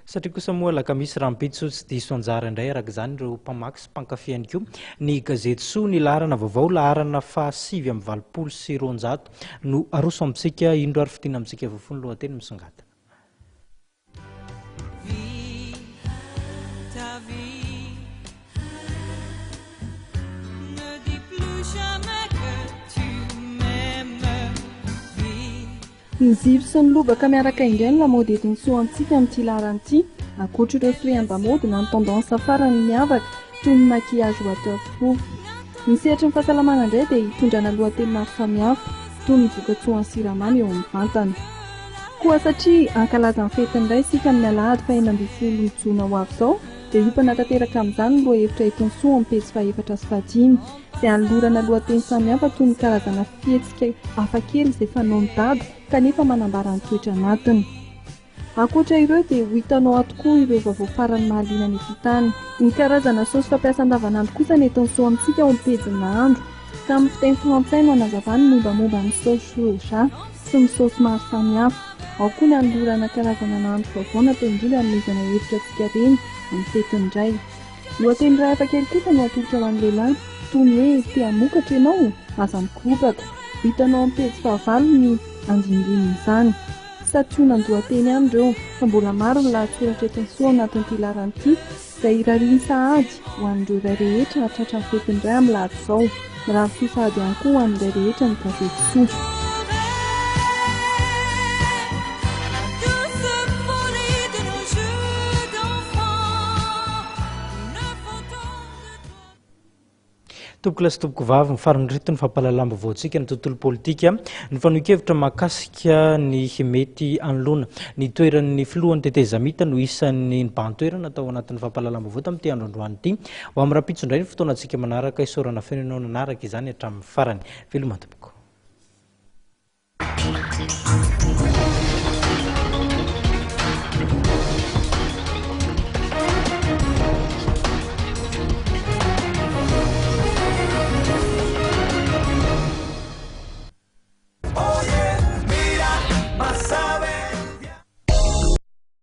Satria kosa moa lakamisy raha mipitso tsy diso anjara indray araka izany ireo mpamaky sy mpankafy ihany koa ny gazety soa ny laharana vaovao laharana fa 720 no aroso amintsika indro ary fitina amintsika vofony lohateny misongadina. Ny jiro sy ny lobaka miaraka indray no lamaody eto soantsika amin'ity laharan'ity, ankoatra ireo friam-bamaody na ny tendansa farany miavaka toy ny maquillage waterproof. Ny sehatry ny fahasalamana indray dia hitondrana lohateny maro samihafa toy ny voka-tsoa ny siramamy eo amin'ny vantana. Koa satria ankalaza ny fety indray isika amin'ny alahady fa 9 jona ho avy izao dia hiopana tanteraka amin'izany ny lohahevitra eto soa amin'ny pejy 4 sy 5 izay anolorana lohateny samihafa toy ny karazana fihetsika hafakely izay fanaon'ny dada kanefa manambara ny toetra anatiny. Ankoatra ireo dia ho hitanao ato koa ireo vaovao farany mahaliana ny fitany. Ny karazana saosy fampiasa andavanandro kosa ny eto soa amintsika ao amin'ny pejy nahandro ka amin'ny fiteny frantsay no anazavany mombamomba ny saosy soja sy ny saosy maro samihafa. Ao koa ny anolorana karazana nahandro vaovao natao indrindra hanomezana hevitra antsika reny amin'ny fetiny indray. Lohateny iray hafakely kosa no atolotra ho an'ny lehilahy toy ny hoe te hamokatra ianao aza mikorobaka. Hitanao amin'ny pejy 9 ny andindininy izany. Satria nandohateny ihany ireo fa mbola maro ny lahatsoratra eto soa anatin'ity laharan'ity izay irariany sahady ho an'ireo iray rehetra hatratra ny fetiny iray amin'ny lahady izao. Mirary soa sahady ihany koa ho an'iray rehetra ny gazety soa. Tompoko lasy tompoko vavy mifarin'reto ny fampalalambavaoantsika ny tontolo politika ny fanoikevitra mahakasika ny mety anoloana ny toeran'ny filohan'ny tetezamita no isan'ny bantoerana atao anatin'ny fampalalambavao tamin'ity andro androany ity ho amin'ny rapitso indray ny fotoanantsika manaraka isaorana firenena nanaraka izany hatramin'ny farany veloma tompoko.